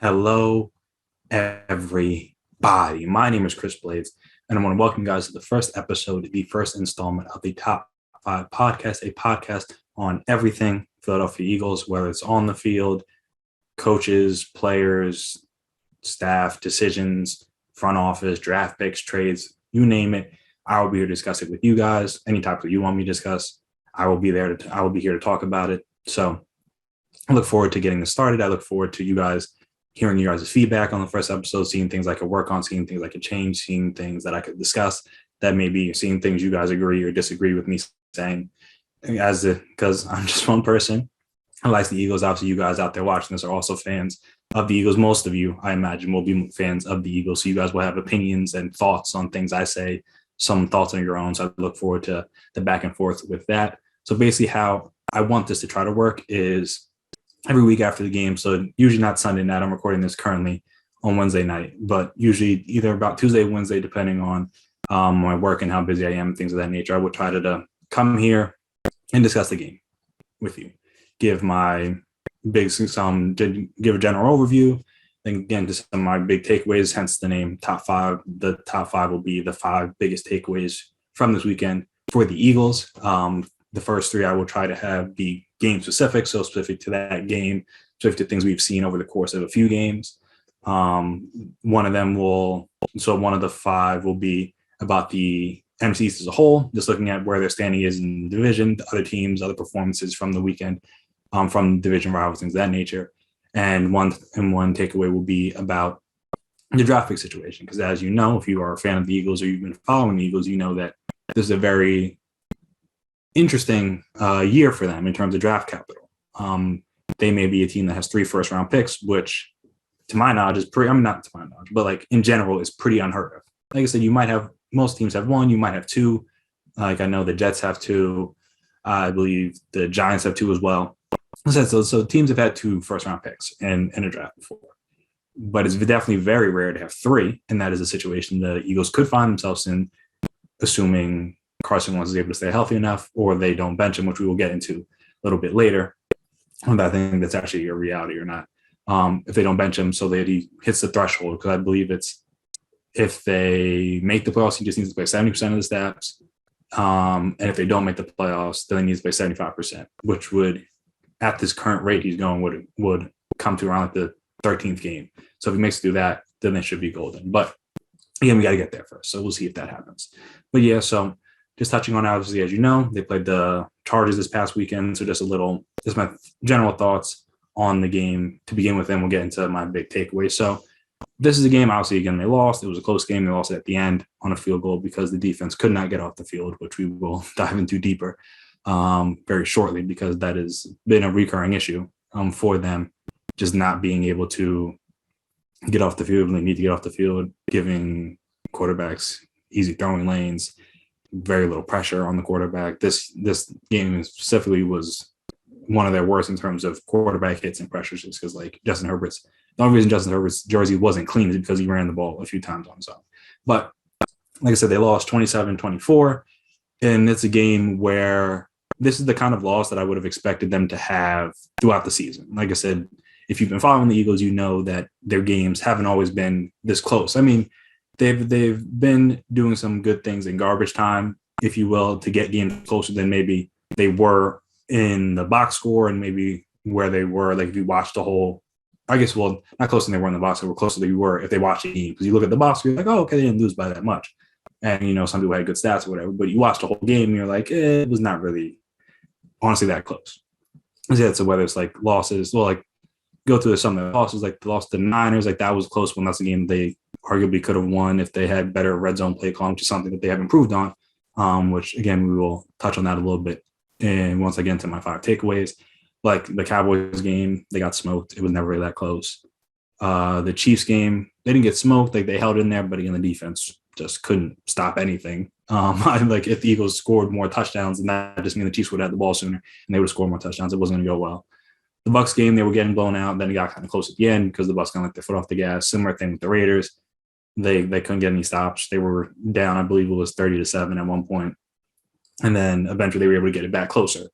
Hello, everybody. My name is Chris Blades, and I want to welcome you guys to the first episode, the first installment of the Top 5 podcast, a podcast on everything Philadelphia Eagles, whether it's on the field, coaches, players, staff, decisions, front office, draft picks, trades, you name it. I will be here to discuss it with you guys. Any topic you want me to discuss, I will be here to talk about it. So I look forward to getting this started. I look forward to you guys hearing you guys' feedback on the first episode, seeing things I could work on, seeing things I could change, seeing things that I could discuss, that maybe seeing things you guys agree or disagree with me saying, because I'm just one person who likes the Eagles. Obviously, you guys out there watching this are also fans of the Eagles. Most of you, I imagine, will be fans of the Eagles. So you guys will have opinions and thoughts on things I say, some thoughts on your own. So I look forward to the back and forth with that. So basically how I want this to try to work is every week after the game. So usually not Sunday night. I'm recording this currently on Wednesday night, but usually either about Tuesday, Wednesday, depending on my work and how busy I am, things of that nature. I would try to come here and discuss the game with you, give my give a general overview, then again just some of my big takeaways. Hence the name Top 5. The top 5 will be the 5 biggest takeaways from this weekend for the Eagles. The first 3 I will try to have be game specific, so specific to that game, specific to things we've seen over the course of a few games. One of the 5 will be about the NFC East as a whole, just looking at where their standing is in the division, the other teams, other performances from the weekend, from division rivals, things of that nature. And one takeaway will be about the draft pick situation, because as you know, if you are a fan of the Eagles or you've been following the Eagles, you know that this is a very interesting year for them in terms of draft capital. They may be a team that has 3 first-round picks, which to my knowledge is pretty, not to my knowledge, but like in general is pretty unheard of. Like I said, you might have, most teams have 1, you might have 2. Like I know the Jets have 2. I believe the Giants have 2 as well. So teams have had 2 first-round picks in a draft before. But it's definitely very rare to have 3, and that is a situation the Eagles could find themselves in, assuming Carson Wentz is able to stay healthy enough, or they don't bench him, which we will get into a little bit later. I think that's actually a reality or not. If they don't bench him so that he hits the threshold, because I believe it's if they make the playoffs, he just needs to play 70% of the snaps. And if they don't make the playoffs, then he needs to play 75%, which would, at this current rate he's going, would come to around like the 13th game. So if he makes it through that, then they should be golden. But again, we got to get there first. So we'll see if that happens. But yeah, so just touching on, obviously, as you know, they played the Chargers this past weekend. So just my general thoughts on the game to begin with, and we'll get into my big takeaway. So this is a game, obviously, again, they lost. It was a close game. They lost at the end on a field goal because the defense could not get off the field, which we will dive into deeper very shortly, because that has been a recurring issue for them, just not being able to get off the field when they need to get off the field, giving quarterbacks easy throwing lanes, very little pressure on the quarterback. This game specifically was one of their worst in terms of quarterback hits and pressures, just because like the only reason Justin Herbert's jersey wasn't clean is because he ran the ball a few times on his own. But like I said, they lost 27-24, and it's a game where this is the kind of loss that I would have expected them to have throughout the season. Like I said, if you've been following the Eagles, you know that their games haven't always been this close. I mean, they've been doing some good things in garbage time, if you will, to get games closer than maybe they were in the box score, and maybe where they were, like if you watch the whole, I guess, well, not closer than they were in the box score, closer than you were if they watched the game. Because you look at the box score, you're like, oh, okay, they didn't lose by that much. And, you know, some people had good stats or whatever, but you watch the whole game and you're like, it was not really, honestly, that close. So whether it's like losses, well, like go through some of the losses, like the loss to the Niners, like that was a close one. That's a game they arguably could have won if they had better red zone play calling, which is something that they have improved on, which again, we will touch on that a little bit. And once I get into my 5 takeaways, like the Cowboys game, they got smoked. It was never really that close. The Chiefs game, they didn't get smoked. Like they held in there, but again, the defense just couldn't stop anything. Like if the Eagles scored more touchdowns, then that just means the Chiefs would have the ball sooner and they would have scored more touchdowns. It wasn't going to go well. The Bucs game, they were getting blown out. Then it got kind of close at the end because the Bucs kind of let their foot off the gas. Similar thing with the Raiders. They couldn't get any stops. They were down, I believe it was 30-7 at one point. And then eventually they were able to get it back closer.